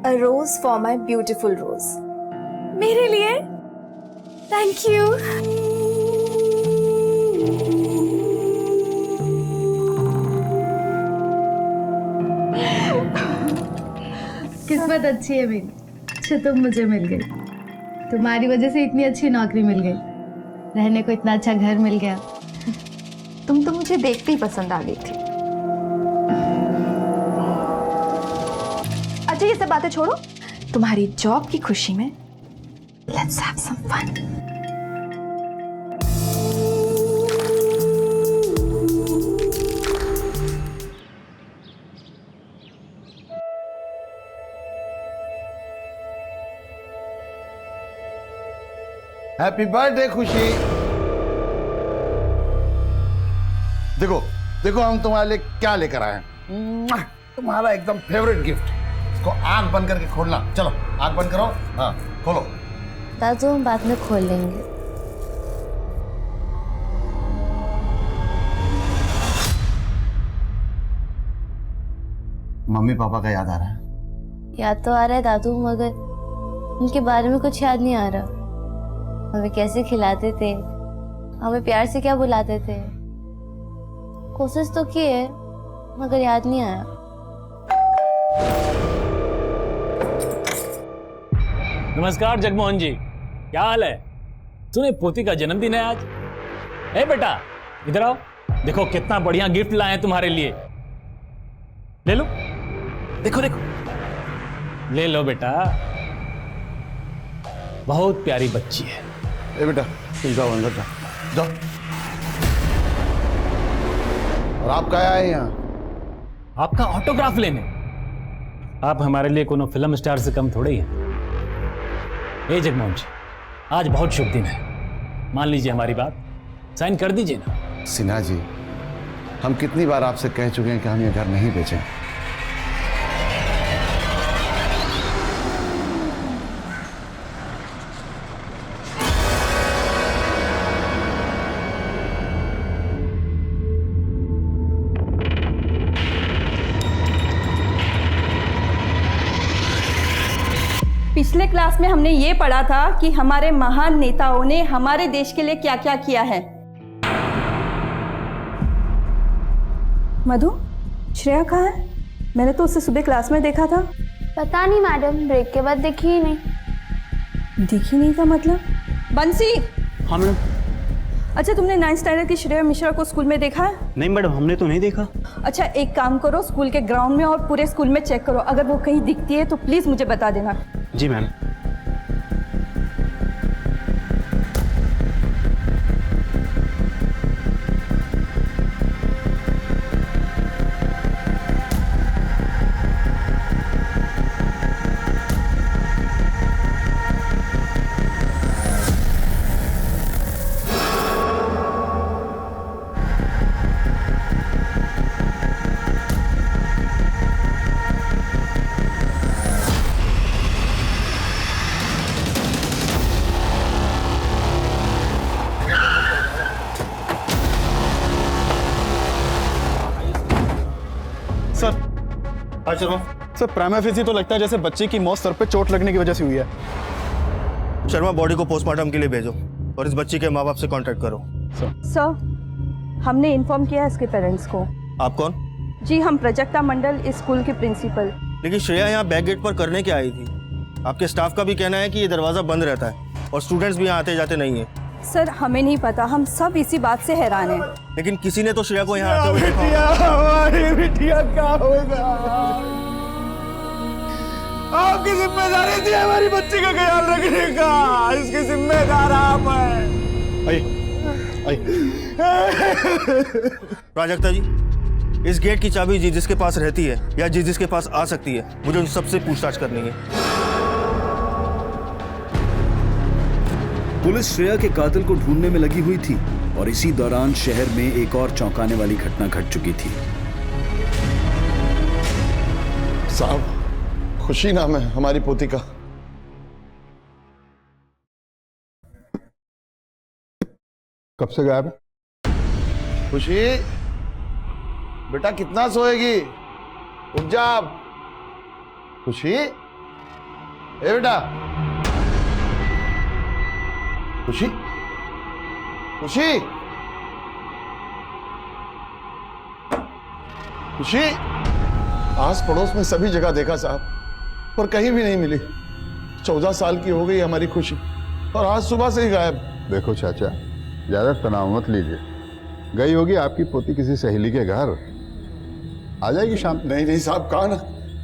A rose for my beautiful rose. मेरे लिए? Thank you. किस्मत अच्छी है मेरी, अच्छा तुम मुझे मिल गई। तुम्हारी वजह से इतनी अच्छी नौकरी मिल गई, रहने को इतना अच्छा घर मिल गया। तुम तो मुझे देखते ही पसंद आ गई थी। अच्छा ये सब बातें छोड़ो, तुम्हारी जॉब की खुशी में let's have some fun. Happy birthday Khushi. देखो देखो हम तुम्हारे लिए क्या लेकर आए हैं। तुम्हारा एकदम फेवरेट गिफ्ट। इसको आंख बंद करके खोलना। चलो आंख बंद करो। हाँ खोलो। दादू हम बाद में खोल लेंगे। मम्मी पापा का याद आ रहा है? याद तो आ रहा है दादू, मगर उनके बारे में कुछ याद नहीं आ रहा। हमें कैसे खिलाते थे, हमें प्यार से क्या बुलाते थे। कोशिश तो की है मगर याद नहीं आया। नमस्कार जगमोहन जी, क्या हाल है? सुने पोती का जन्मदिन है आज। ए बेटा इधर आओ, देखो कितना बढ़िया गिफ्ट लाए हैं तुम्हारे लिए। ले लो, देखो देखो, ले लो बेटा। बहुत प्यारी बच्ची है। ए बेटा जाओ अंदर जाओ जाओ। और आप क्या आए यहाँ? आपका ऑटोग्राफ लेने। आप हमारे लिए कोनो फिल्म स्टार से कम थोड़े ही हैं। ए जगमोहन जी, आज बहुत शुभ दिन है, मान लीजिए हमारी बात, साइन कर दीजिए ना। सिन्हा जी, हम कितनी बार आपसे कह चुके हैं कि हम ये घर नहीं बेचें। पिछले क्लास में हमने ये पढ़ा था कि हमारे महान नेताओं ने हमारे देश के लिए क्या क्या किया है। मधु, श्रेया कहाँ है? मैंने तो उसे सुबह क्लास में देखा था। पता नहीं मैडम, ब्रेक के बाद देखी ही नहीं। दिखी नहीं था मतलब? बंसी। हाँ मैडम। अच्छा तुमने 9th स्टैंडर्ड की श्रेया मिश्रा को स्कूल में देखा है? नहीं मैडम, हमने तो नहीं देखा। अच्छा एक काम करो, स्कूल के ग्राउंड में और पूरे स्कूल में चेक करो, अगर वो कहीं दिखती है तो प्लीज मुझे बता देना। जी मैम। सर प्राइमा फेसी तो लगता है जैसे बच्चे की मौत सर पे चोट लगने की वजह से हुई है। शर्मा, बॉडी को पोस्टमार्टम के लिए भेजो और इस बच्ची के माँ बाप से कांटेक्ट करो। सर हमने इन्फॉर्म किया इसके पेरेंट्स को। आप कौन? जी हम प्रजक्ता मंडल, इस स्कूल के प्रिंसिपल। लेकिन श्रेया यहाँ बैक गेट पर करने क्या आई थी? आपके स्टाफ का भी कहना है कि ये दरवाजा बंद रहता है और स्टूडेंट्स भी यहाँ आते जाते नहीं है। सर हमें नहीं पता, हम सब इसी बात से हैरान हैं। लेकिन किसी ने तो श्रेया को यहाँ आते हुए देखा होगा। हमारी बिटिया क्या होगा? आपकी जिम्मेदारी थी हमारी बच्ची का ख्याल रखने का, इसके जिम्मेदार आप हैं। प्राजक्ता जी, इस गेट की चाबी जिसके पास रहती है या जिसके पास आ सकती है, मुझे उन सबसे पूछताछ करनी है। पुलिस श्रेया के कातिल को ढूंढने में लगी हुई थी और इसी दौरान शहर में एक और चौंकाने वाली घटना घट चुकी थी। साहब, खुशी नाम है हमारी पोती का। कब से गायब है? खुशी बेटा कितना सोएगी? उठ जा। खुशी ए बेटा, खुशी, खुशी, खुशी। आस पड़ोस में सभी जगह देखा साहब, पर कहीं भी नहीं मिली। 14 साल की हो गई हमारी खुशी, और आज सुबह से ही गायब। देखो चाचा, ज्यादा तनाव मत लीजिए। गई होगी आपकी पोती किसी सहेली के घर, आ जाएगी शाम। नहीं नहीं साहब, कहा ना,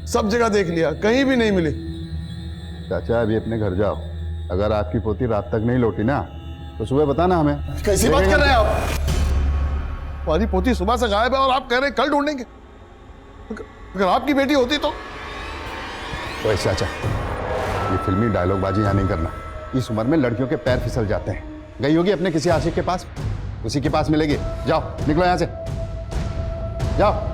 सब जगह देख लिया, कहीं भी नहीं मिली। चाचा अभी अपने घर जाओ, अगर आपकी पोती रात तक नहीं लौटी ना तो सुबह बताना हमें। कैसी बात कर रहे हैं आप? हमारी पोती सुबह से गायब है और आप कह रहे हैं कल ढूंढेंगे। अगर आपकी बेटी होती तो। ओए चाचा, ये फिल्मी डायलॉग बाजी यहाँ नहीं करना। इस उम्र में लड़कियों के पैर फिसल जाते हैं। गई होगी अपने किसी आशिक के पास, उसी के पास मिलेगी। जाओ, निकलो यहाँ से, जाओ।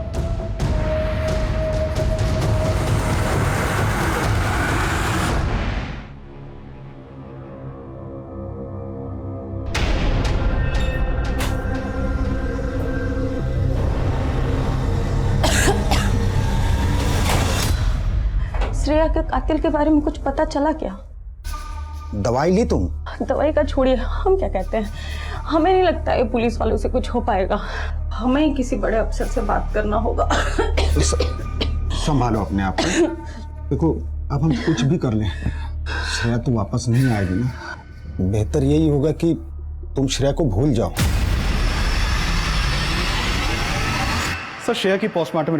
श्रेया के कातिल के बारे में कुछ पता चला क्या? दवाई ली तुम? दवाई का छोड़िए, हम क्या कहते हैं, हमें नहीं लगता है पुलिस वालों से कुछ हो पाएगा। हमें किसी बड़े अफसर से बात करना होगा। संभालो अपने आप को। देखो, अब हम कुछ भी कर लें, श्रेया तो वापस नहीं आएगी ना। बेहतर यही होगा कि तुम श्रेया को भूल जाओ। सर, श्रेया की पोस्टमार्टम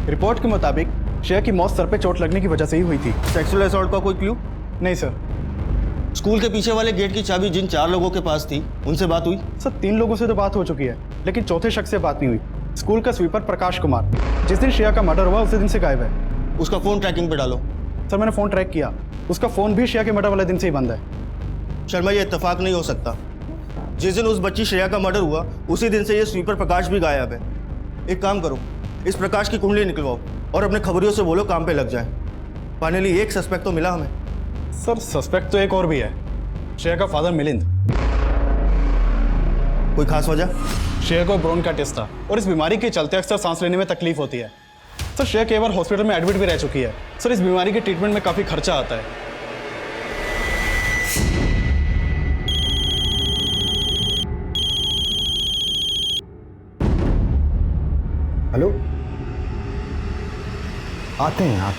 रिपोर्ट के मुताबिक श्रेया की मौत सर पे चोट लगने की वजह से ही हुई थी। सेक्सुअल असॉल्ट का कोई क्लू? नहीं सर। स्कूल के पीछे वाले गेट की चाबी जिन 4 लोगों के पास थी, उनसे बात हुई? सर, 3 लोगों से तो बात हो चुकी है, लेकिन चौथे शख्स से बात नहीं हुई। स्कूल का स्वीपर प्रकाश कुमार, जिस दिन श्रेया का मर्डर हुआ उसी दिन से गायब है। उसका फोन ट्रैकिंग पे डालो। सर, मैंने फोन ट्रैक किया, उसका फोन भी श्रेया के मर्डर वाले दिन से ही बंद है। शर्मा, ये इत्तेफाक नहीं हो सकता। जिस दिन उस बच्ची श्रेया का मर्डर हुआ उसी दिन से ये स्वीपर प्रकाश भी गायब है। एक काम करो, इस प्रकाश की कुंडली निकलवाओ और अपने खबरियों से बोलो काम पे लग जाए। फाइनली एक सस्पेक्ट तो मिला हमें। सर, सस्पेक्ट तो एक और भी है, श्रेया का फादर मिलिंद। कोई खास वजह? श्रेया को ब्रोन का टेस्ट था और इस बीमारी के चलते अक्सर सांस लेने में तकलीफ होती है। सर, श्रेया कई बार हॉस्पिटल में एडमिट भी रह चुकी है। सर, इस बीमारी के ट्रीटमेंट में काफी खर्चा आता है। हेलो, आते हैं आप।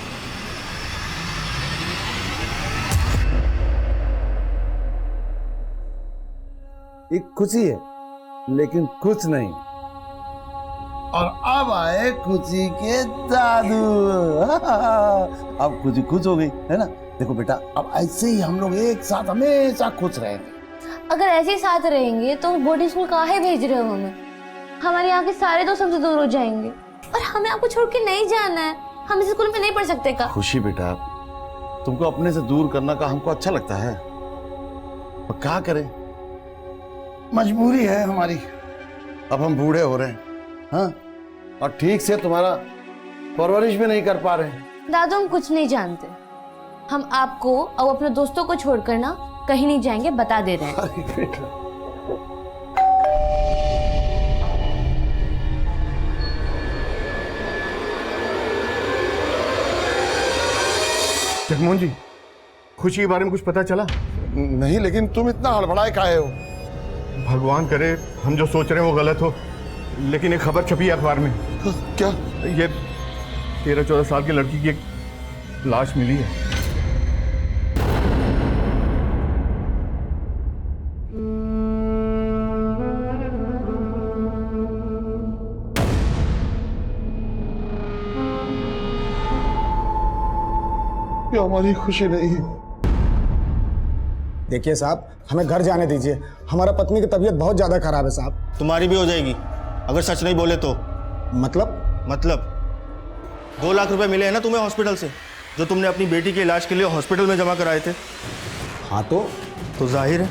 एक खुशी है लेकिन कुछ नहीं। और अब आए खुशी के दादू। अब खुशी खुश हो गई है ना। देखो बेटा, अब ऐसे ही हम लोग एक साथ हमेशा खुश रहेंगे। अगर ऐसे ही साथ रहेंगे तो बोर्डिंग स्कूल काहे भेज रहे हो हमें? हमारे यहाँ के सारे दोस्त हमसे दूर हो जाएंगे और हमें आपको छोड़ के नहीं जाना है। हम इस स्कूल में नहीं पढ़ सकते का? खुशी बेटा, तुमको अपने से दूर करना का हमको अच्छा लगता है, पर क्या करें, मजबूरी है हमारी। अब हम बूढ़े हो रहे हैं, हाँ, और ठीक से तुम्हारा परवरिश भी नहीं कर पा रहे हैं। दादू, हम कुछ नहीं जानते। हम आपको और अपने दोस्तों को छोड़कर ना कहीं नहीं जाएंगे, बता दे रहे हैं। अरे बेटा, जगमोहन जी, खुशी के बारे में कुछ पता चला? नहीं, लेकिन तुम इतना हड़बड़ाए काहे हो? भगवान करे हम जो सोच रहे हैं वो गलत हो, लेकिन एक खबर छपी है अखबार में। क्या? ये 13-14 साल की लड़की की एक लाश मिली है। ये हमारी खुशी नहीं है। देखिए साहब, हमें घर जाने दीजिए। हमारा पत्नी की तबीयत बहुत ज्यादा खराब है साहब। तुम्हारी भी हो जाएगी अगर सच नहीं बोले तो। मतलब 2 लाख रुपए मिले हैं ना तुम्हें हॉस्पिटल से, जो तुमने अपनी बेटी के इलाज के लिए हॉस्पिटल में जमा कराए थे। हाँ, तो जाहिर है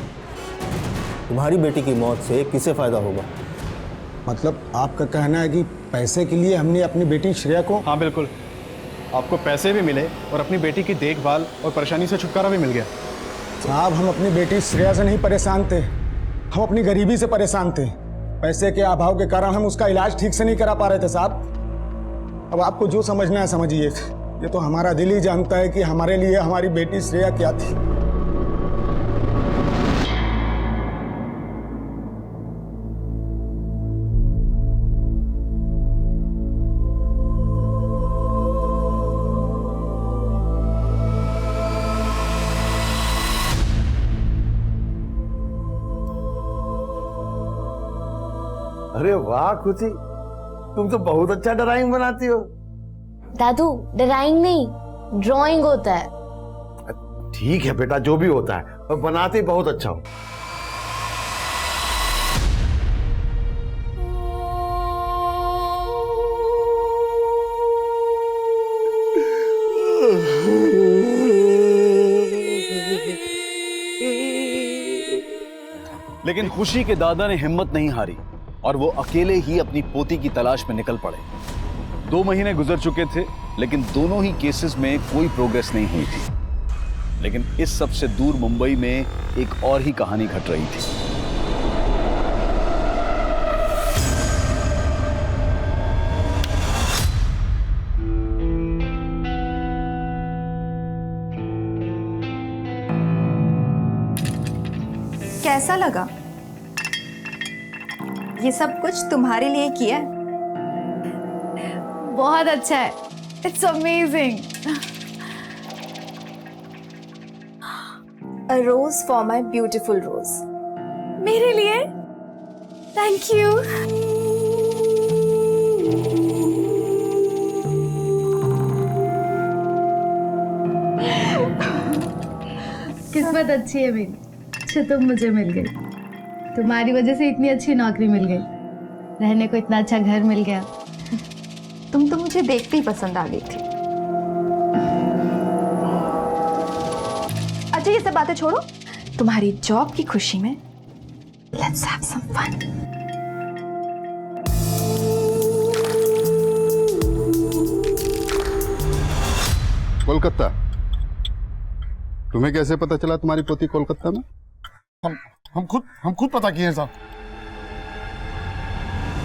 तुम्हारी बेटी की मौत से किसे फायदा होगा? मतलब आपका कहना है कि पैसे के लिए हमने अपनी बेटी श्रेया को? हाँ बिल्कुल, आपको पैसे भी मिले और अपनी बेटी की देखभाल और परेशानी से छुटकारा भी मिल गया। साहब, हम अपनी बेटी श्रेया से नहीं परेशान थे, हम अपनी गरीबी से परेशान थे। पैसे के अभाव के कारण हम उसका इलाज ठीक से नहीं करा पा रहे थे साहब। अब आपको जो समझना है समझिए। ये तो हमारा दिल ही जानता है कि हमारे लिए हमारी बेटी श्रेया क्या थी। अरे वाह खुशी, तुम तो बहुत अच्छा ड्राइंग बनाती हो। दादू ड्राइंग नहीं, ड्राइंग होता है। ठीक है बेटा, जो भी होता है, और बनाते बहुत अच्छा हो। लेकिन खुशी के दादा ने हिम्मत नहीं हारी और वो अकेले ही अपनी पोती की तलाश में निकल पड़े। 2 महीने गुजर चुके थे, लेकिन दोनों ही केसेस में कोई प्रोग्रेस नहीं हुई थी। लेकिन इस सब से दूर मुंबई में एक और ही कहानी घट रही थी। कैसा लगा? ये सब कुछ तुम्हारे लिए किया है। बहुत अच्छा है, it's amazing. A rose for my beautiful rose. मेरे लिए? Thank you. किस्मत अच्छी है मेरी, अच्छा तुम मुझे मिल गई। तुम्हारी वजह से इतनी अच्छी नौकरी मिल गई, रहने को इतना अच्छा घर मिल गया। तुम तो मुझे देखते ही पसंद आ गई थी। अच्छा ये सब बातें छोड़ो, तुम्हारी जॉब की खुशी में let's have some fun. Kolkata? तुम्हें कैसे पता चला तुम्हारी पोती कोलकाता में? हम खुद पता किए साहब।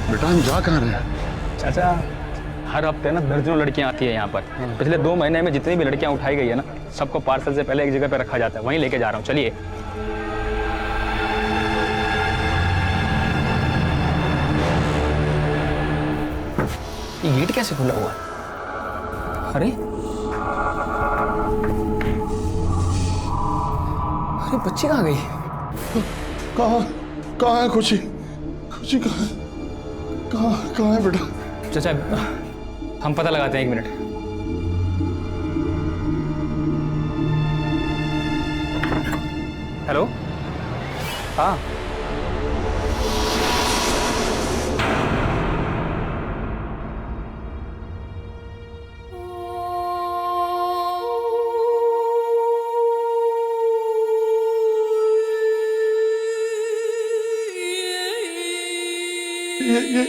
बेटा हम जा कहाँ रहे हैं? चाचा हर हफ्ते ना दर्जनों लड़कियां आती है यहाँ पर। पिछले 2 महीने में जितनी भी लड़कियां उठाई गई है ना, सबको पार्सल से पहले एक जगह पे रखा जाता है, वहीं लेके जा रहा हूँ। चलिए। ये गेट कैसे खुला हुआ है? अरे अरे बच्ची कहाँ गई? कहाँ है खुशी? खुशी कहाँ है बेटा? चाचा हम पता लगाते हैं, 1 मिनट। हेलो, हाँ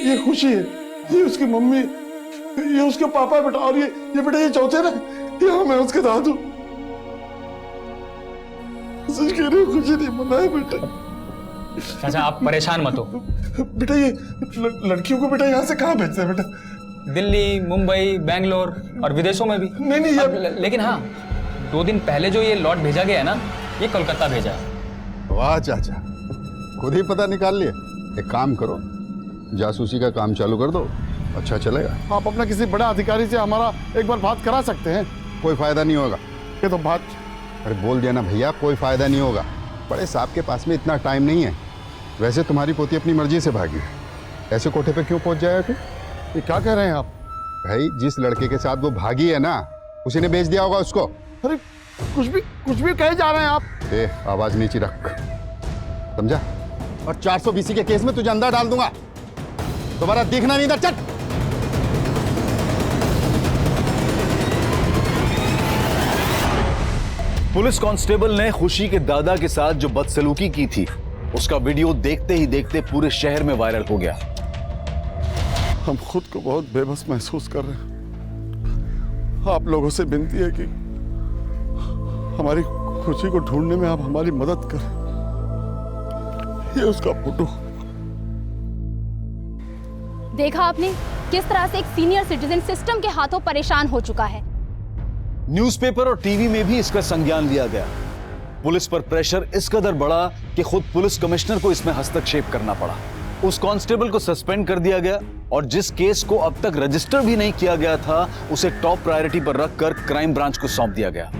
ये खुशी है, ये उसकी मम्मी, ये उसके पापा बेटा, और ये बेटा ये चौथे ना, ये मैं उसके दादू। सच कह रही हूँ, खुशी नहीं मना है बेटा। चाचा आप परेशान मत हो। बेटा ये लड़कियों को बेटा यहाँ से कहाँ भेजते हैं बेटा? दिल्ली, मुंबई, बैंगलोर और विदेशों में भी। नहीं लेकिन हाँ, 2 दिन पहले जो ये लॉट भेजा गया है ना, ये कोलकाता भेजा है। वाह चाचा, खुद ही पता निकाल लिए। एक काम करो, जासूसी का काम चालू कर दो, अच्छा चलेगा। आप अपना किसी बड़ा अधिकारी से हमारा एक बार बात करा सकते हैं। कोई फायदा नहीं होगा। ये तो बात, अरे बोल दिया ना भैया, कोई फायदा नहीं होगा। बड़े साहब के पास में इतना टाइम नहीं है। वैसे तुम्हारी पोती अपनी मर्जी से भागी, ऐसे कोठे पे क्यों पहुंच जाएगा कि? ये क्या कह रहे हैं आप? भाई जिस लड़के के साथ वो भागी है ना, उसी ने बेच दिया होगा उसको। अरे कुछ भी कहे जा रहे हैं आप। आवाज नीचे रख, समझा? और 420 के केस में तुझे अंदर डाल दूंगा, दोबारा दिखना नहीं था। चट। पुलिस कांस्टेबल ने खुशी के दादा के साथ जो बदसलूकी की थी, उसका वीडियो देखते ही देखते पूरे शहर में वायरल हो गया। हम खुद को बहुत बेबस महसूस कर रहे हैं। आप लोगों से विनती है कि हमारी खुशी को ढूंढने में आप हमारी मदद करें। ये उसका फोटो। देखा आपने किस तरह से एक सीनियर सिटीजन सिस्टम के हाथों परेशान हो चुका है। न्यूज़पेपर और टीवी में भी इसका संज्ञान लिया गया। पुलिस पर प्रेशर इस कदर बढ़ा कि खुद पुलिस कमिश्नर को इसमें हस्तक्षेप करना पड़ा। उस कांस्टेबल को सस्पेंड कर दिया गया और जिस केस को अब तक रजिस्टर भी नहीं किया गया था उसे टॉप प्रायोरिटी पर रखकर क्राइम ब्रांच को सौंप दिया गया।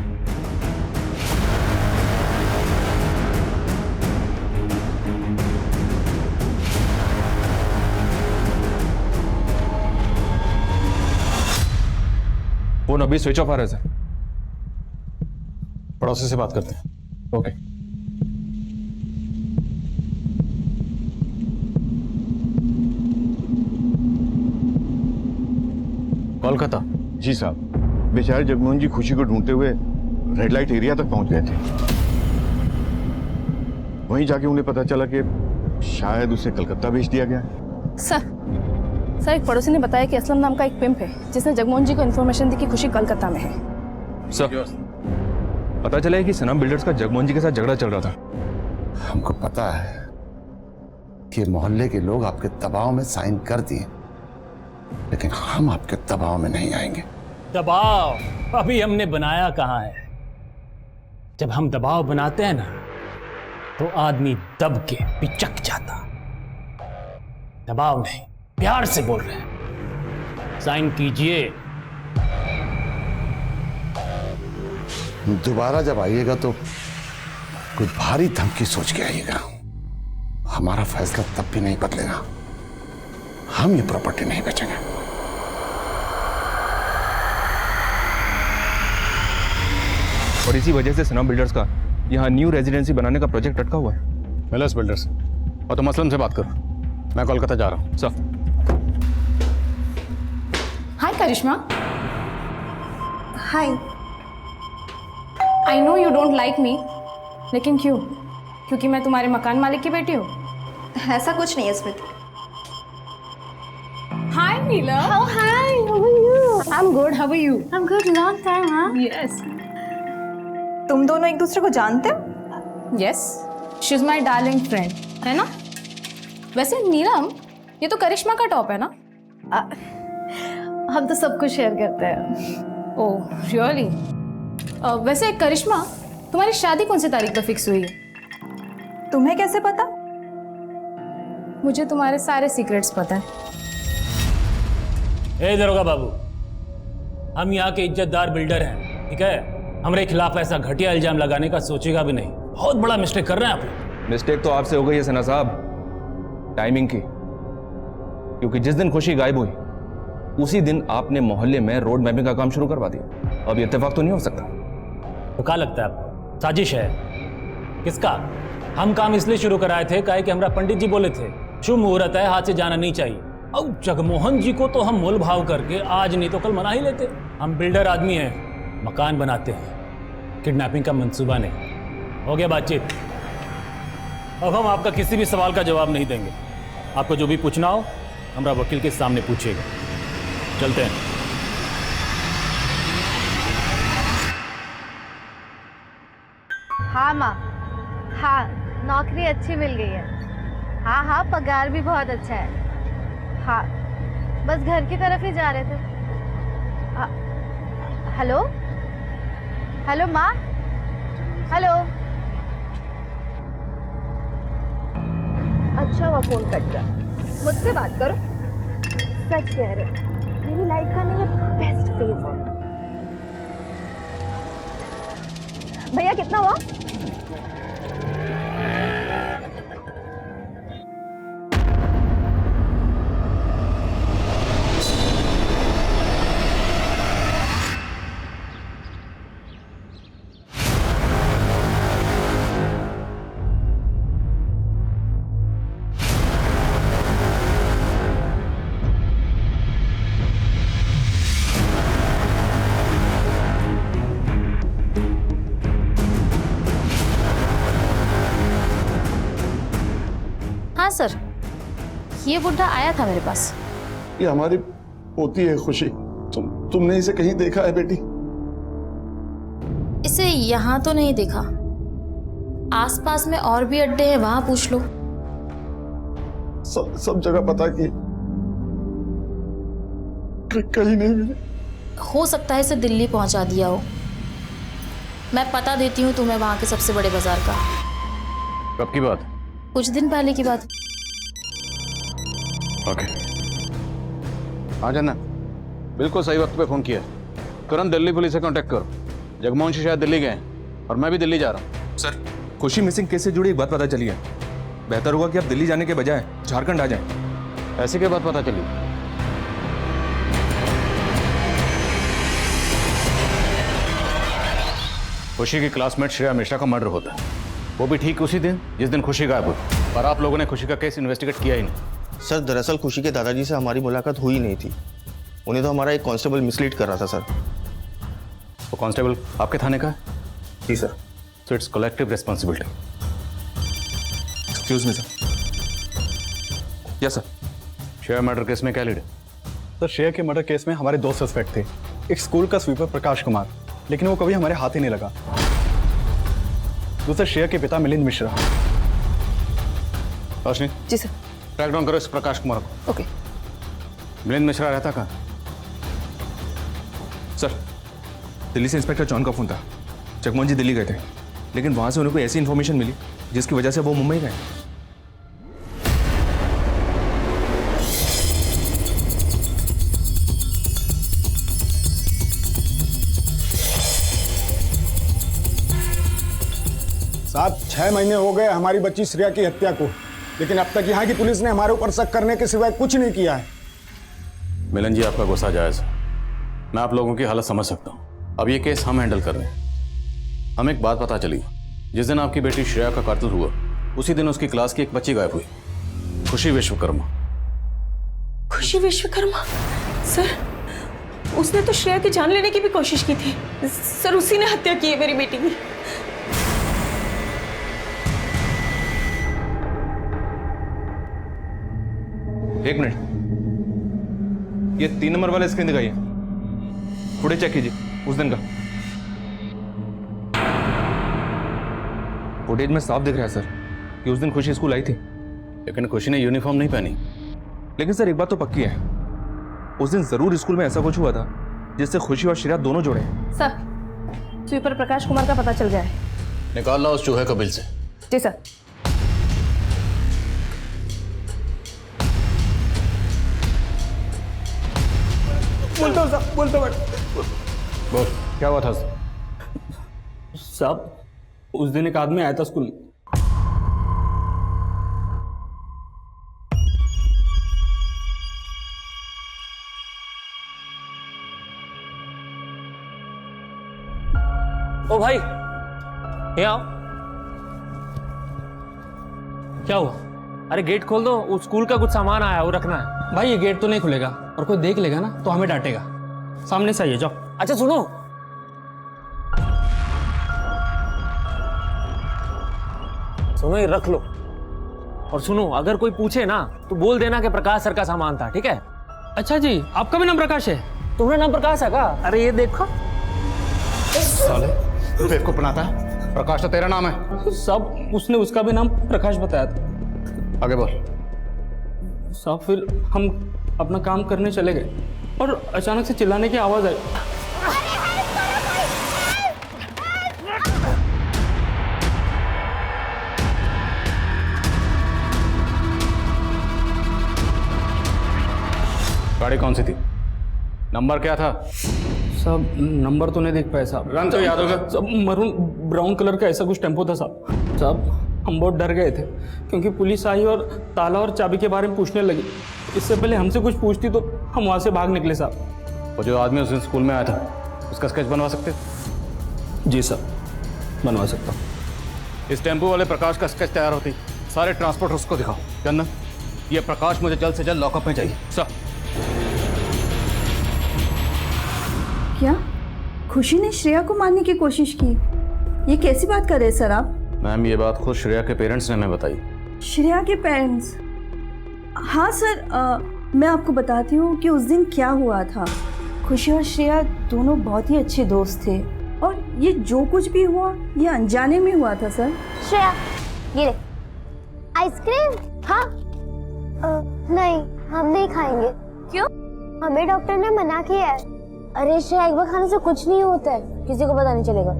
फोन अभी स्विच ऑफ आ रहा है सर। पड़ोसी से बात करते हैं। ओके। कोलकाता। जी साहब, बेचारे जगमोहन जी खुशी को ढूंढते हुए रेड लाइट एरिया तक पहुंच गए थे। वहीं जाके उन्हें पता चला कि शायद उसे कलकत्ता भेज दिया गया है। सर एक पड़ोसी ने बताया कि असलम नाम का एक पिंप है जिसने जगमोहन जी को इन्फॉर्मेशन दी कि खुशी कलकत्ता में है। सर पता चला है कि सनम बिल्डर्स का जगमोहन जी के साथ झगड़ा चल रहा था। हमको पता है कि मोहल्ले के लोग आपके दबाव में साइन कर दिए, लेकिन हम आपके दबाव में नहीं आएंगे। दबाव अभी हमने बनाया कहाँ है। जब हम दबाव बनाते हैं ना तो आदमी दब के पिचक जाता। दबाव नहीं, प्यार से बोल रहे हैं। साइन कीजिए। दोबारा जब आइएगा तो कोई भारी धमकी सोच के आइएगा। हमारा फैसला तब भी नहीं बदलेगा। हम ये प्रॉपर्टी नहीं बेचेंगे। और इसी वजह से सनम बिल्डर्स का यहाँ न्यू रेजिडेंसी बनाने का प्रोजेक्ट अटका हुआ है। मिलर्स बिल्डर्स और तुम असलम से बात करो। मैं कोलकाता जा रहा हूँ। Sir. Hi Karishma. Hi. I know you don't like me, लेकिन क्यों? क्योंकि मैं तुम्हारे मकान मालिक की बेटी हूँ? ऐसा कुछ नहीं है स्मृति। हाय नीला। Oh, hi. How are you? I'm good. How are you? I'm good. Long time, huh? Yes. तुम दोनों एक दूसरे को जानते हो? Yes. She's my darling friend. है ना? वैसे नीलम, ये तो करिश्मा का टॉप है ना? हम तो सब कुछ शेयर करते हैं। Oh really? वैसे करिश्मा, तुम्हारी शादी कौन सी तारीख पर फिक्स हुई है? तुम्हें कैसे पता? मुझे तुम्हारे सारे सीक्रेट्स पता है। ए दरोगा बाबू, हम यहाँ के इज्जतदार बिल्डर हैं, ठीक है? हमारे खिलाफ ऐसा घटिया इल्जाम लगाने का सोचेगा भी नहीं। बहुत बड़ा मिस्टेक कर रहे हैं आप लोग। मिस्टेक तो आपसे हो गई है सना साहब, टाइमिंग की। क्योंकि जिस दिन खुशी गायब हुई उसी दिन आपने मोहल्ले में रोड मैपिंग का काम शुरू करवा दिया। अब ये इत्तेफाक तो नहीं हो सकता। तो क्या लगता है आपको साजिश है? किसका? हम काम इसलिए शुरू कराए थे काहे कि हमारा पंडित जी बोले थे शुभ मुहूर्त है, हाथ से जाना नहीं चाहिए। अब जगमोहन जी को तो हम मोल भाव करके आज नहीं तो कल मना ही लेते। हम बिल्डर आदमी हैं, मकान बनाते हैं, किडनैपिंग का मंसूबा नहीं। हो गया बातचीत। अब हम आपका किसी भी सवाल का जवाब नहीं देंगे। आपको जो भी पूछना हो हमारा वकील के सामने पूछिएगा। चलते हैं। हाँ माँ, हाँ नौकरी अच्छी मिल गई है। हाँ हाँ पगार भी बहुत अच्छा है। हाँ बस घर की तरफ ही जा रहे थे। हेलो हेलो माँ, हेलो। अच्छा हुआ फोन कट गया। मुझसे बात करो। सच कह रहे हो, मेरी लाइफ का नहीं ये बेस्ट फेज है। भैया कितना हुआ? हाँ सर, ये बुढ़ा आया था मेरे पास। ये हमारी पोती है खुशी। तुमने इसे कहीं देखा है बेटी? इसे यहाँ तो नहीं देखा। आसपास में और भी अड्डे हैं, वहां पूछ लो। सब जगह पता की कहीं नहीं मिले। हो सकता है इसे दिल्ली पहुंचा दिया हो। मैं पता देती हूँ तुम्हें वहाँ के सबसे बड़े बाजार का। कब की बात? कुछ दिन पहले की बात। ओके। हाँ जानना, बिल्कुल सही वक्त पे फोन किया। तुरंत दिल्ली पुलिस से कांटेक्ट करो। जगमोहन जी शायद दिल्ली गए हैं और मैं भी दिल्ली जा रहा हूँ। सर, खुशी मिसिंग केस से जुड़ी एक बात पता चली है। बेहतर होगा कि आप दिल्ली जाने के बजाय झारखंड आ जाएं। ऐसी क्या बात पता चली? खुशी की क्लासमेट श्रेया मिश्रा का मर्डर होता है, वो भी ठीक उसी दिन जिस दिन खुशी गायब हुई। पर आप लोगों ने खुशी का केस इन्वेस्टिगेट किया ही नहीं। सर दरअसल खुशी के दादाजी से हमारी मुलाकात हुई नहीं थी। उन्हें तो हमारा एक कांस्टेबल मिसलीड कर रहा था सर। वो कांस्टेबल आपके थाने का है? जी sir. So it's collective responsibility. Excuse me sir. Yes sir. Shreya murder case में क्या लीड है? सर श्रेया के मर्डर केस में हमारे 2 सस्पेक्ट थे। एक स्कूल का स्वीपर प्रकाश कुमार, लेकिन वो कभी हमारे हाथ ही नहीं लगा। दूसरा श्रेया के पिता मिलिंद मिश्रा। रोशनी जी सर। ट्रैक डाउन करो इस प्रकाश कुमार को। ओके। मिलिंद मिश्रा रहता कहाँ? सर, दिल्ली से इंस्पेक्टर जॉन का फोन था। जगमोहन जी दिल्ली गए थे, लेकिन वहां से उन्हें कोई ऐसी इन्फॉर्मेशन मिली जिसकी वजह से वो मुंबई गए। साहब 6 महीने हो गए हमारी बच्ची श्रेया की हत्या को, लेकिन अब तक यहाँ की पुलिस ने हमारे ऊपर शक करने के सिवाय कुछ नहीं किया है। मिलन जी, आपका गुस्सा जायज है। मैं आप लोगों की हालत समझ सकता हूँ। अब ये केस हम हैंडल कर रहे हैं। हमें एक बात पता चली, जिस दिन आपकी बेटी श्रेया का कत्ल हुआ उसी दिन उसकी क्लास की एक बच्ची गायब हुई, खुशी विश्वकर्मा। खुशी विश्वकर्मा? सर, उसने तो श्रेया की जान लेने की भी कोशिश की थी। सर, उसी ने हत्या की है मेरी बेटी की। एक मिनट, ये 3 नंबर वाला स्क्रीन दिखाइए। फुटेज चेक कीजिए उस दिन का। फुटेज में साफ दिख रहा है सर कि उस दिन खुशी स्कूल आई थी, लेकिन खुशी ने यूनिफॉर्म नहीं पहनी। लेकिन सर एक बात तो पक्की है, उस दिन जरूर स्कूल में ऐसा कुछ हुआ था जिससे खुशी और श्रेया दोनों जुड़े। सर, स्वीपर प्रकाश कुमार का पता चल गया है। निकाल ला उस चूहे को बिल से। जी सर। बोलता साहब, बोलता बोल, क्या हुआ था? साहब, उस दिन एक आदमी आया था स्कूल में। ओ भाई, ये आओ। क्या हुआ? अरे गेट खोल दो, उस स्कूल का कुछ सामान आया है, वो रखना है। भाई ये गेट तो नहीं खुलेगा, और कोई देख लेगा ना तो हमें डांटेगा। सामने से आइए, जाओ। अच्छा सुनो, ये रख लो। और सुनो, अगर कोई पूछे ना तो बोल देना कि प्रकाश सर का सामान था, ठीक है? अच्छा जी, आपका भी नाम प्रकाश है? तुम्हारा नाम प्रकाश है का? अरे ये देखो। साले, तू बेवकूफ बनाता है। प्रकाश तो तेरा नाम है। साहब, उसने उसका भी नाम प्रकाश बताया था। आगे बोल। साहब, फिर हम अपना काम करने चले गए और अचानक से चिल्लाने की आवाज आई। गाड़ी कौन सी थी? नंबर क्या था? साहब, नंबर तो नहीं देख पाए साहब। रंग तो याद होगा? सब मरून ब्राउन कलर का ऐसा कुछ टेम्पो था साहब। साहब, हम बहुत डर गए थे क्योंकि पुलिस आई और ताला और चाबी के बारे में पूछने लगी। इससे पहले हमसे कुछ पूछती तो हम वहाँ से भाग निकले साहब। वो जो आदमी उस दिन स्कूल में आया था, उसका स्केच बनवा सकते? जी सर, बनवा सकता हूँ। इस टेम्पो वाले प्रकाश का स्केच तैयार होती, सारे ट्रांसपोर्ट उसको दिखाओ। चंदन, ये प्रकाश मुझे जल्द से जल्द लॉकअप में चाहिए। सर। क्या खुशी ने श्रेया को मारने की कोशिश की? ये कैसी बात कर रहे हैं सर आप? मैम, ये बात खुद श्रेया के पेरेंट्स ने हमें बताई। श्रेया के पेरेंट्स? हाँ सर, मैं आपको बताती हूँ कि उस दिन क्या हुआ था। खुशी और श्रेया दोनों बहुत ही अच्छे दोस्त थे और ये जो कुछ भी हुआ ये अनजाने में हुआ था सर। श्रेया, ये ले आइसक्रीम। हाँ नहीं, हम नहीं खाएंगे। क्यों? हमें डॉक्टर ने मना किया है। अरे श्रेया, एक बार खाने से कुछ नहीं होता है, किसी को पता नहीं चलेगा।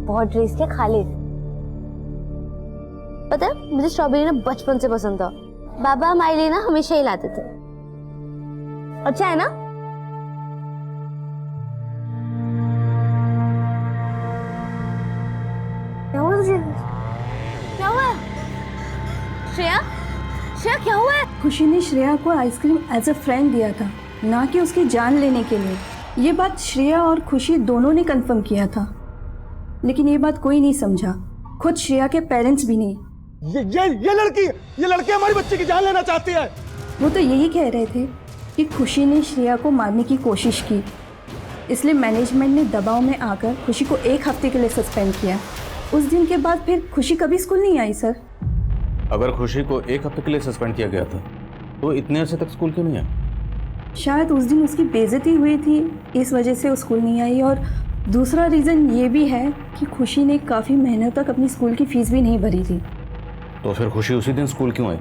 बहुत टेस्ट के खा ले। पता है मुझे स्ट्रॉबेरी ना बचपन से पसंद था। बाबा हमारे लिए ना हमेशा ही लाते थे। अच्छा है ना? क्या हुआ तुझे? क्या हुआ? श्रेया, श्रेया क्या हुआ है? खुशी ने श्रेया को आइसक्रीम एज अ फ्रेंड दिया था, ना कि उसकी जान लेने के लिए। ये बात श्रेया और खुशी दोनों ने कंफर्म किया था, लेकिन ये बात कोई नहीं समझा, खुद श्रेया के पेरेंट्स भी नहीं। ये लड़की हमारी बच्ची की जान लेना चाहती है। वो तो यही कह रहे थे कि खुशी ने श्रेया को मारने की कोशिश की, इसलिए मैनेजमेंट ने दबाव में आकर खुशी को 1 हफ्ते के लिए सस्पेंड किया। उस दिन के बाद फिर खुशी कभी स्कूल नहीं आई सर। अगर खुशी को 1 हफ्ते के लिए सस्पेंड किया गया था तो इतने अरसे तक स्कूल क्यों नहीं आई? शायद उस दिन उसकी बेइज्जती हुई थी, इस वजह से वो स्कूल नहीं आई। और दूसरा रीज़न ये भी है कि खुशी ने काफ़ी महीनों तक अपनी स्कूल की फीस भी नहीं भरी थी। तो फिर खुशी उसी दिन स्कूल क्यों आई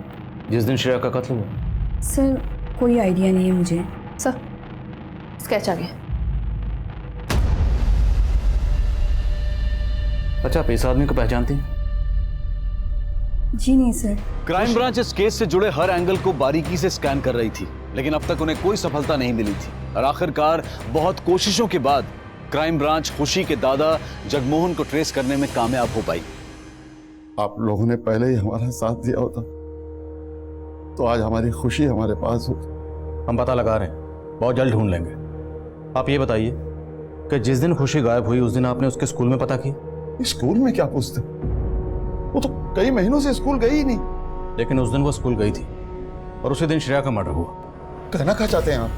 जिस दिन श्रेया का कत्ल हुआ? सर कोई आइडिया नहीं है मुझे। सर स्केच आ गया। अच्छा, आप इस आदमी को पहचानती हैं? जी नहीं सर। क्राइम ब्रांच इस केस से जुड़े हर एंगल को बारीकी से स्कैन कर रही थी, लेकिन अब तक उन्हें कोई सफलता नहीं मिली थी। और आखिरकार बहुत कोशिशों के बाद क्राइम ब्रांच खुशी के दादा जगमोहन को ट्रेस करने में कामयाब हो पाई। आप लोगों ने पहले ही हमारा साथ दिया होता तो आज हमारी खुशी हमारे पास होती। हम पता लगा रहे हैं, बहुत जल्द ढूंढ लेंगे। आप ये बताइए कि जिस दिन खुशी गायब हुई उस दिन आपने उसके स्कूल में पता किया? स्कूल में क्या पूछते? वो तो कई महीनों से स्कूल गई ही नहीं। लेकिन उस दिन वो स्कूल गई थी और उसी दिन श्रेया का मर्डर हुआ। कहना क्या चाहते हैं आप?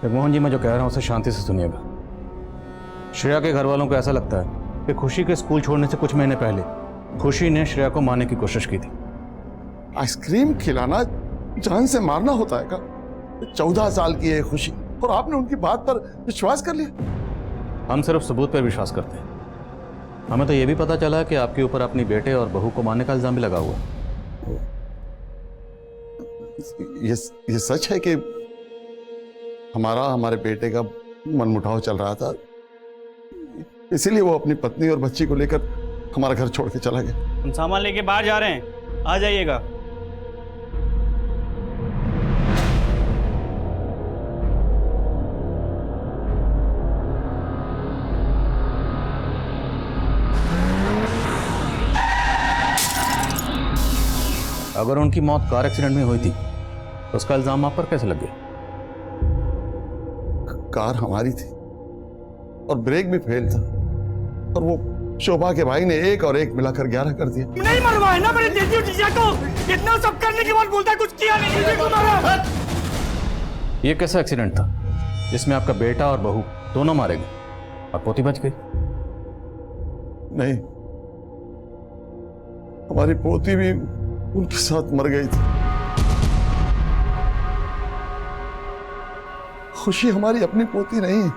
जगमोहन जी, मैं जो कह रहा हूं उसे शांति से सुनिएगा। श्रेया के घर वालों को ऐसा लगता है कि खुशी के स्कूल छोड़ने से कुछ महीने पहले खुशी ने श्रेया को मारने की कोशिश की थी। आइसक्रीम खिलाना जान से मारना होता है क्या? 14 साल की है खुशी और आपने उनकी बात पर विश्वास कर लिया। हम सिर्फ सबूत पर विश्वास करते हैं। हमें तो यह भी पता चला कि आपके ऊपर अपनी बेटे और बहू को मारने का इल्जाम भी लगा हुआ। ये सच है कि हमारे बेटे का मनमुटाव चल रहा था, इसीलिए वो अपनी पत्नी और बच्ची को लेकर हमारा घर छोड़ के चला गया। हम सामान लेके बाहर जा रहे हैं, आ जाइएगा। अगर उनकी मौत कार एक्सीडेंट में हुई थी तो उसका इल्जाम आप पर कैसे लग गया? कार हमारी थी और ब्रेक भी फेल था और वो शोभा के भाई ने 1 और 1 मिलाकर 11 कर दिया। नहीं मरवाए ना मेरे देती जीजा को, इतना सब करने के बाद बोलता है कुछ किया नहीं। जीजा को मारा। ये कैसा एक्सीडेंट था जिसमें आपका बेटा और बहू दोनों मारे गए और पोती बच गई? नहीं, हमारी पोती भी उनके साथ मर गई थी। खुशी हमारी अपनी पोती नहीं है।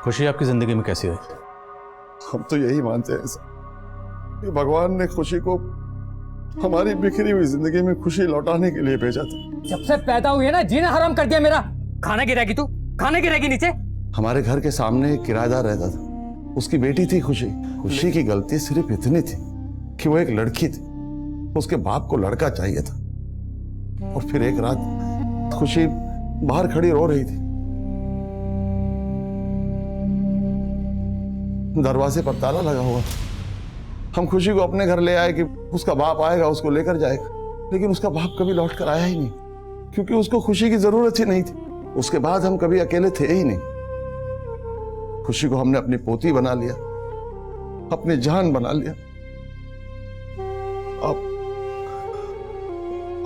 खुशी आपकी जिंदगी में कैसी आई? हम तो यही मानते हैं सर कि भगवान ने खुशी को हमारी बिखरी हुई जिंदगी में खुशी लौटाने के लिए भेजा था। जब से पैदा हुई है ना, जीना हराम कर दिया मेरा। खाना गिराएगी तू, खाना गिराएगी नीचे। हमारे घर के सामने एक किराएदार रहता था, उसकी बेटी थी खुशी। खुशी की गलती सिर्फ इतनी थी कि वो एक लड़की थी, उसके बाप को लड़का चाहिए था। और फिर एक रात खुशी बाहर खड़ी रो रही थी, दरवाजे पर ताला लगा हुआ। हम खुशी को अपने घर ले आए कि उसका बाप आएगा उसको लेकर जाएगा, लेकिन उसका बाप कभी लौट कर आया ही नहीं, क्योंकि उसको खुशी की जरूरत ही नहीं थी। उसके बाद हम कभी अकेले थे ही नहीं। खुशी को हमने अपनी पोती बना लिया, अपनी जान बना लिया।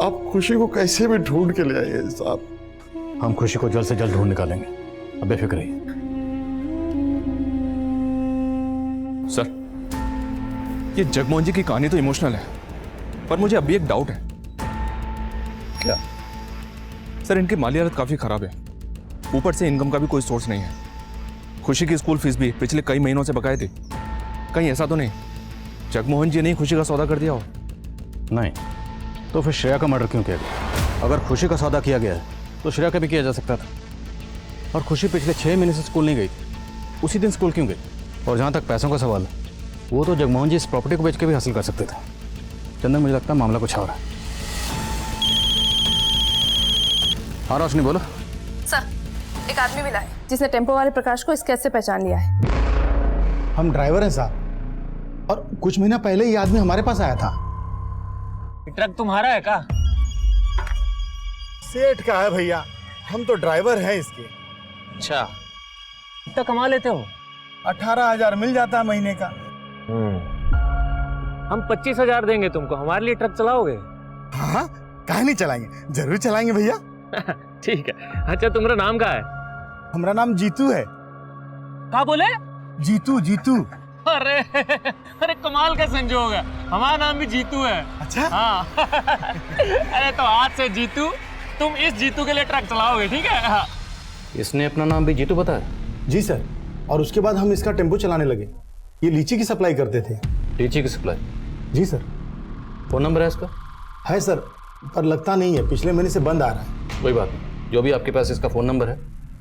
आप खुशी को कैसे भी ढूंढ के ले आइए साहब। हम खुशी को जल्द से जल्द ढूंढ निकालेंगे, अब बेफिक्र रहिए। सर, ये जगमोहन जी की कहानी तो इमोशनल है, पर मुझे अभी एक डाउट है। क्या? सर, इनकी माली हालत काफी खराब है, ऊपर से इनकम का भी कोई सोर्स नहीं है। खुशी की स्कूल फीस भी पिछले कई महीनों से बकाए थे। कहीं ऐसा तो नहीं जगमोहन जी ने खुशी का सौदा कर दिया हो? नहीं, तो फिर श्रेया का मर्डर क्यों किया गया? अगर खुशी का सौदा किया गया है तो श्रेया का भी किया जा सकता था। और खुशी पिछले 6 महीने से स्कूल नहीं गई थी, उसी दिन स्कूल क्यों गई? और जहाँ तक पैसों का सवाल है, वो तो जगमोहन जी इस प्रॉपर्टी को बेच के भी हासिल कर सकते थे। चंदन, मुझे लगता है मामला कुछ और है। हाँ रोशनी, बोलो। सर, एक आदमी मिला है जिसने टेम्पो वाले प्रकाश को इस कैद से पहचान लिया है। हम ड्राइवर हैं साहब, और कुछ महीना पहले ये आदमी हमारे पास आया था। ट्रक तुम्हारा है का? सेठ का है भैया, हम तो ड्राइवर हैं इसके। अच्छा, कितना कमा लेते हो? 18,000 मिल जाता है महीने का। हम 25,000 देंगे तुमको, हमारे लिए ट्रक चलाओगे? हाँ, काहे नहीं चलाएंगे, जरूर चलाएंगे भैया। ठीक है। अच्छा, तुम्हारा नाम क्या है? हमारा नाम जीतू है। क्या बोले? जीतू, जीतू। अरे अरे कमाल का संजोग है, हमारा नाम भी जीतू है। अच्छा? हाँ। अरे तो आज से जीतू, तुम इस जीतू के लिए ट्रक चलाओगे, ठीक है? हाँ। इसने अपना नाम भी जीतू बताया? जी सर, और उसके बाद हम इसका टेम्पो चलाने लगे। ये लीची की सप्लाई करते थे। लीची की सप्लाई? जी सर। फोन नंबर है इसका? है सर, पर लगता नहीं है, पिछले महीने से बंद आ रहा है। कोई बात नहीं, जो भी आपके पास इसका फ़ोन नंबर है,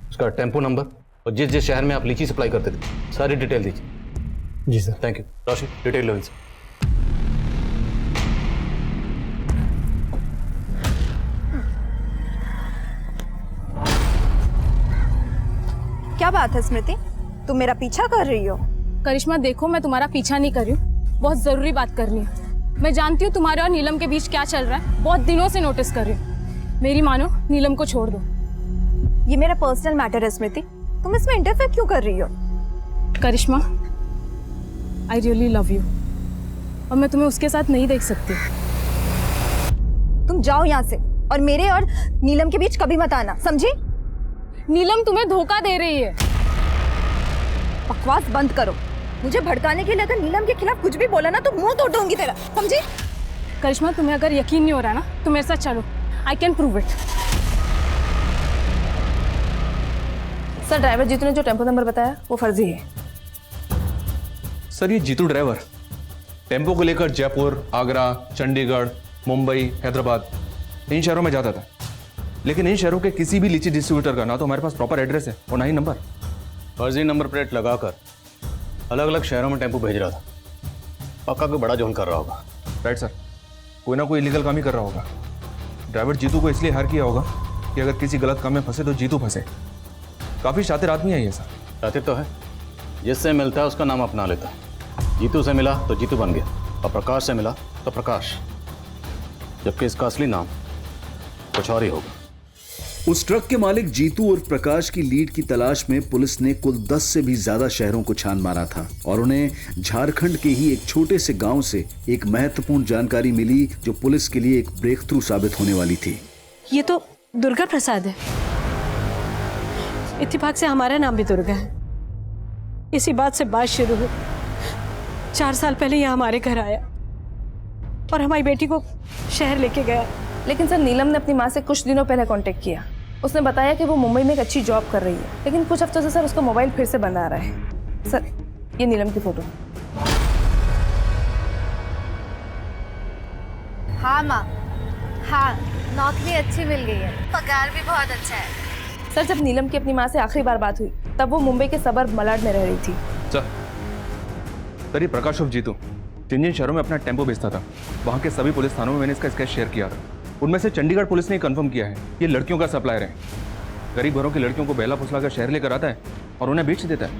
उसका टेम्पो नंबर और जिस जिस शहर में आप लीची सप्लाई करते थे, सारी डिटेल दीजिए। जी sir. Thank you. Roshi, detail लो इनसे। क्या बात है स्मृति, तुम मेरा पीछा कर रही हो? करिश्मा देखो, मैं तुम्हारा पीछा नहीं कर रही हूँ, बहुत ज़रूरी बात करनी है। मैं जानती हूँ तुम्हारे और नीलम के बीच क्या चल रहा है, बहुत दिनों से नोटिस कर रही हूँ। मेरी मानो, नीलम को छोड़ दो। ये मेरा पर्सनल मैटर है स्मृति, तुम इसमें इंटरफेयर क्यों कर रही हो? करिश्मा, आई रियली लव यू, और मैं तुम्हें उसके साथ नहीं देख सकती। तुम जाओ यहाँ से, और मेरे और नीलम के बीच कभी मत आना, समझी? नीलम तुम्हें धोखा दे रही है। बकवास बंद करो। मुझे भड़काने के लिए अगर नीलम के खिलाफ कुछ भी बोला ना तो मुंह तोड़ दूंगी तेरा, समझी? करिश्मा, तुम्हें अगर यकीन नहीं हो रहा ना तो मेरे साथ चलो, I can prove it. Sir, driver Jeetu ने जो टेम्पो नंबर बताया वो फर्जी है। सर, ये जीतू ड्राइवर टेम्पो को लेकर जयपुर, आगरा, चंडीगढ़, मुंबई, हैदराबाद इन शहरों में जाता था, लेकिन इन शहरों के किसी भी लीची डिस्ट्रीब्यूटर का ना तो हमारे पास प्रॉपर एड्रेस है और ना ही नंबर। फर्जी नंबर प्लेट लगाकर अलग अलग शहरों में टेम्पो भेज रहा था। पक्का कोई बड़ा जोन कर रहा होगा। राइट सर, कोई ना कोई इलीगल काम ही कर रहा होगा। ड्राइवर जीतू को इसलिए हायर किया होगा कि अगर किसी गलत काम में फंसे तो जीतू फंसे। काफ़ी शातिर आदमी है ये सर। शातिर तो है, जिससे मिलता है उसका नाम अपना लेता। जीतू से मिला तो जीतू बन गया, और प्रकाश से मिला तो प्रकाश, जबकि इसका असली नाम कुछ और ही होगा। उस ट्रक के मालिक जीतू और प्रकाश की लीड की तलाश में पुलिस ने कुल 10 से भी ज्यादा शहरों को छान मारा था, और उन्हें झारखंड के ही एक छोटे से गांव से एक महत्वपूर्ण जानकारी मिली जो पुलिस के लिए एक ब्रेक थ्रू साबित होने वाली थी। ये तो दुर्गा प्रसाद है। इत्तेफाक से हमारा नाम भी दुर्गा है। इसी बात से बात शुरू हुई। 4 साल पहले यह हमारे घर आया और हमारी बेटी को शहर लेके गया। लेकिन सर, नीलम ने अपनी माँ से कुछ दिनों पहले कांटेक्ट किया। उसने बताया कि वो मुंबई में एक अच्छी जॉब कर रही है, लेकिन कुछ हफ्तों से सर उसका मोबाइल फिर से बंद आ रहा है। सर, ये नीलम की फोटो। हाँ माँ, हाँ, नौकरी अच्छी मिल गई है, पगार भी बहुत अच्छा है। सर, जब नीलम की अपनी माँ से आखिरी बार बात हुई तब वो मुंबई के सबर्ब मलाड में रह रही थी। सर, ये प्रकाश उर्फ जीतू जिन शहरों में अपना टेम्पो बेचता था, वहाँ के सभी पुलिस थानों में मैंने इसका स्केच शेयर किया था। उनमें से चंडीगढ़ पुलिस ने कंफर्म किया है ये लड़कियों का सप्लायर है। गरीब घरों की लड़कियों को बहला फुसला कर शहर लेकर आता है और उन्हें बेच देता है।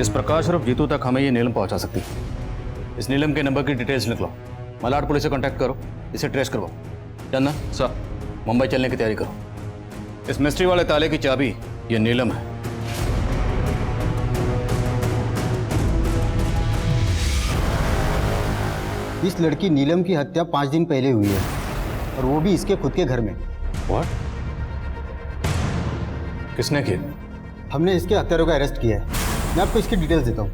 इस प्रकाश और जीतू तक हमें ये नीलम पहुंचा सकती है। इस नीलम के नंबर की डिटेल्स निकलो, मलाड पुलिस से कांटेक्ट करो, इसे ट्रेस करवाओ। चंदन सर, मुंबई चलने की तैयारी करो। इस मिस्ट्री वाले ताले की चाबी ये नीलम है। इस लड़की नीलम की हत्या 5 दिन पहले हुई है, और वो भी इसके खुद के घर में। What? किसने किया? हमने इसके हत्यारों का अरेस्ट किया है। मैं आपको इसकी डिटेल्स देता हूँ।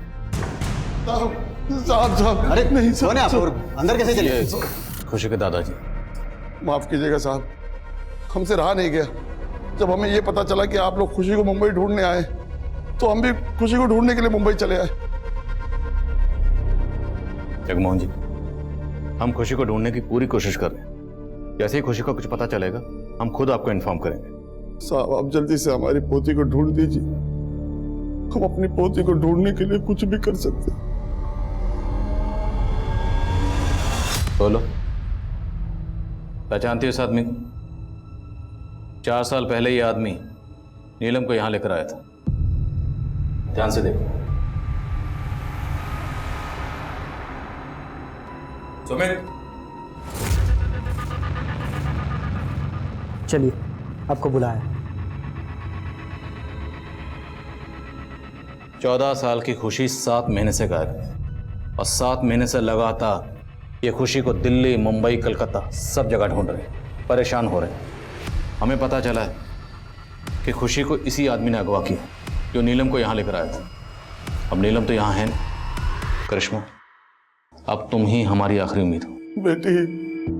साहब, अरे नहीं कौन है आप? और अंदर कैसे चले? खुशी के दादाजी। माफ कीजिएगा साहब, हमसे रहा नहीं गया। जब हमें ये पता चला कि आप लोग खुशी को मुंबई ढूंढने आए, तो हम भी खुशी को ढूंढने के लिए मुंबई चले आए। जगमोहन जी, हम खुशी को ढूंढने की पूरी कोशिश कर रहे हैं, जैसे ही खुशी को कुछ पता चलेगा हम खुद आपको इन्फॉर्म करेंगे। साहब आप जल्दी से हमारी पोती को ढूंढ दीजिए, हम अपनी पोती को ढूंढने के लिए कुछ भी कर सकते हैं। बोलो, पहचानती हो इस आदमी को? 4 साल पहले ये आदमी नीलम को यहां लेकर आया था। ध्यान से देखो। सुमित, चलिए, आपको बुलाया। 14 साल की खुशी 7 महीने से गायब है और 7 महीने से लगातार ये खुशी को दिल्ली, मुंबई, कलकत्ता सब जगह ढूंढ रहे, परेशान हो रहे। हमें पता चला है कि खुशी को इसी आदमी ने अगवा किया जो नीलम को यहाँ लेकर आया था। अब नीलम तो यहाँ है नहीं। करिश्मा, अब तुम ही हमारी आखिरी उम्मीद हो। बेटी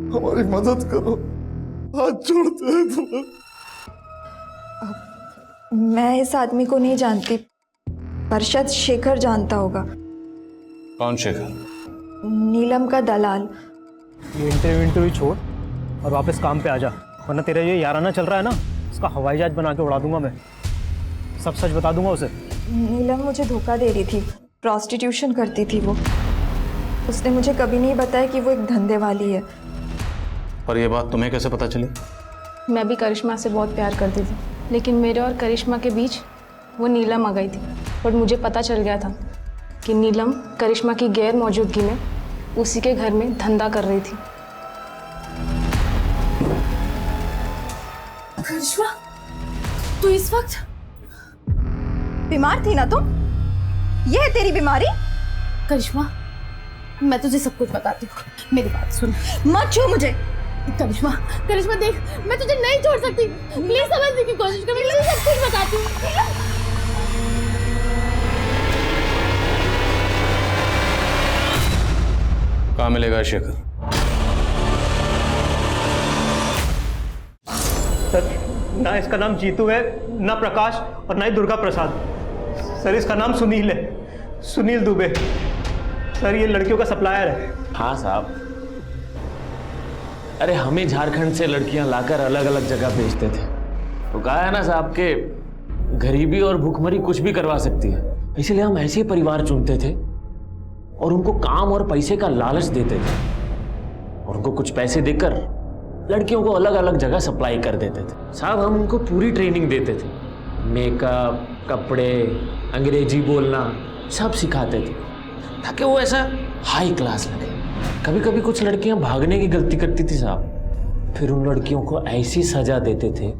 हमारी मदद करो, हाथ जोड़ते हैं तुम्हें। मैं इस आदमी को नहीं जानती, पर शायद शेखर जानता होगा। कौन शेखर? नीलम का दलाल। ये इंटरव्यू छोड़ और वापस काम पे आ जा, वरना तेरा ये याराना चल रहा है ना, इसका हवाई जहाज बना के उड़ा दूंगा मैं। सब सच बता दूंगा उसे। नीलम मुझे धोखा दे रही थी, प्रॉस्टिट्यूशन करती थी वो। उसने मुझे कभी नहीं बताया कि वो एक धंधे वाली है। पर यह बात तुम्हें कैसे पता चली? मैं भी करिश्मा से बहुत प्यार करती थी, लेकिन मेरे और करिश्मा के बीच वो नीलम आ गई थी। और मुझे पता चल गया था कि नीलम करिश्मा की गैर मौजूदगी में उसी के घर में धंधा कर रही थी। करिश्मा, तू इस वक्त बीमार थी ना तुम? ये है तेरी बीमारी? करिश्मा, मैं तुझे सब कुछ बताती हूँ, मेरी बात सुन। मत छू मुझे। करिश्मा, करिश्मा देख, मैं तुझे नहीं छोड़ सकती, प्लीज समझने की कोशिश कर, मैं तुझे सब कुछ बताती हूँ। कहाँ मिलेगा शेखर? सर, ना इसका नाम जीतू है, ना प्रकाश, और ना ही दुर्गा प्रसाद। सर, इसका नाम सुनील है, सुनील दुबे। सर, ये लड़कियों का सप्लायर है। हाँ साहब, अरे हमें झारखंड से लड़कियां लाकर अलग अलग जगह भेजते थे। तो कहा है ना साहब के गरीबी और भूखमरी कुछ भी करवा सकती है, इसलिए हम ऐसे परिवार चुनते थे और उनको काम और पैसे का लालच देते थे और उनको कुछ पैसे देकर लड़कियों को अलग अलग जगह सप्लाई कर देते थे। साहब, हम उनको पूरी ट्रेनिंग देते थे, मेकअप, कपड़े, अंग्रेजी बोलना सब सिखाते थे ताकि वो ऐसा हाई क्लास लगे। कभी कभी कुछ लड़कियां भागने की गलती करती थी साहब, फिर उन लड़कियों को ऐसी सजा देते थे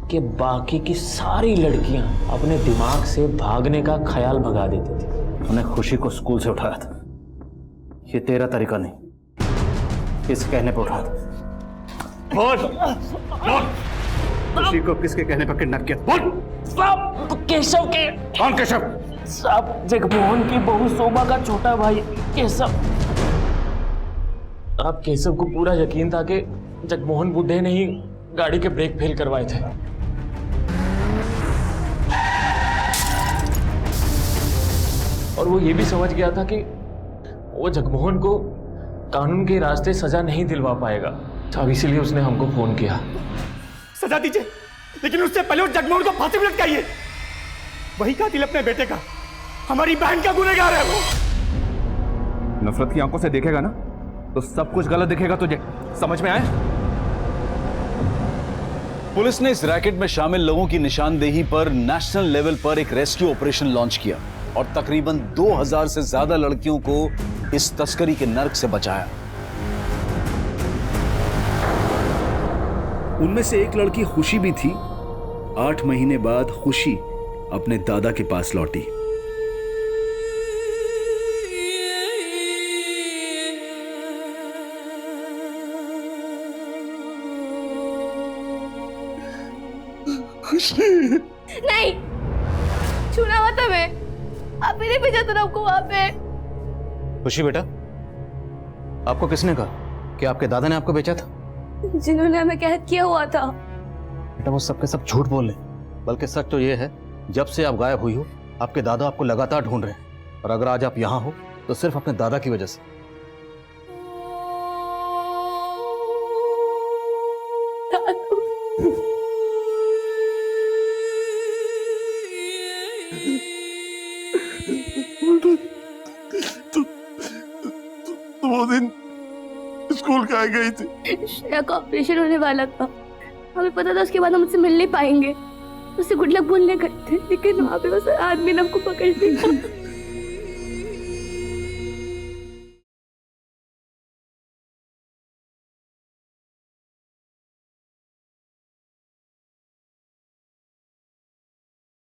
कि बाकी की सारी लड़कियां अपने दिमाग से भागने का ख्याल भगा देती थी। उन्हें खुशी को स्कूल से उठाया था। ये तेरा तरीका नहीं, किस कहने पर उठाया था? बोल, खुशी को किसके कहने पर किडनैप किया? बोल। साहब, केशव के। कौन केशव? साहब, जगमोहन की बहू शोभा का छोटा भाई केशव। आप केशव को पूरा यकीन था कि जगमोहन बुड्ढे ने ही गाड़ी के ब्रेक फेल करवाए थे। और वो ये भी समझ गया था कि वो जगमोहन को कानून के रास्ते सजा नहीं दिलवा पाएगा। अब इसीलिए उसने हमको फोन किया। सजा दीजिए, लेकिन उससे पहले उस जगमोहन को फांसी पे लटकाइए। वही कातिल अपने बेटे का, हमारी बहन का गुनहगार है वो। नफरत की आंखों से देखेगा ना तो सब कुछ गलत दिखेगा तुझे, समझ में आया? पुलिस ने इस रैकेट में शामिल लोगों की निशानदेही पर नेशनल लेवल पर एक रेस्क्यू ऑपरेशन लॉन्च किया और तकरीबन 2000 से ज्यादा लड़कियों को इस तस्करी के नर्क से बचाया। उनमें से एक लड़की खुशी भी थी। 8 महीने बाद खुशी अपने दादा के पास लौटी। नहीं, छूना मत हमें, आप ही नहीं भेजा था हमको वहां पे। खुशी बेटा, आपको किसने कहा कि आपके दादा ने आपको बेचा था? जिन्होंने हमें कैद किया हुआ था। बेटा, वो सब के सब झूठ बोल रहे, बल्कि सच तो ये है जब से आप गायब हुई हो आपके दादा आपको लगातार ढूंढ रहे हैं, और अगर आज आप यहाँ हो तो सिर्फ अपने दादा की वजह से। स्कूल कहाँ गई थी? श्रेया का ऑपरेशन होने वाला था, हमें पता था उसके बाद हम उससे मिल नहीं पाएंगे। उसे गुड लक बोलने गए थे, लेकिन वहाँ पे उस आदमी ने हमको पकड़ लिया।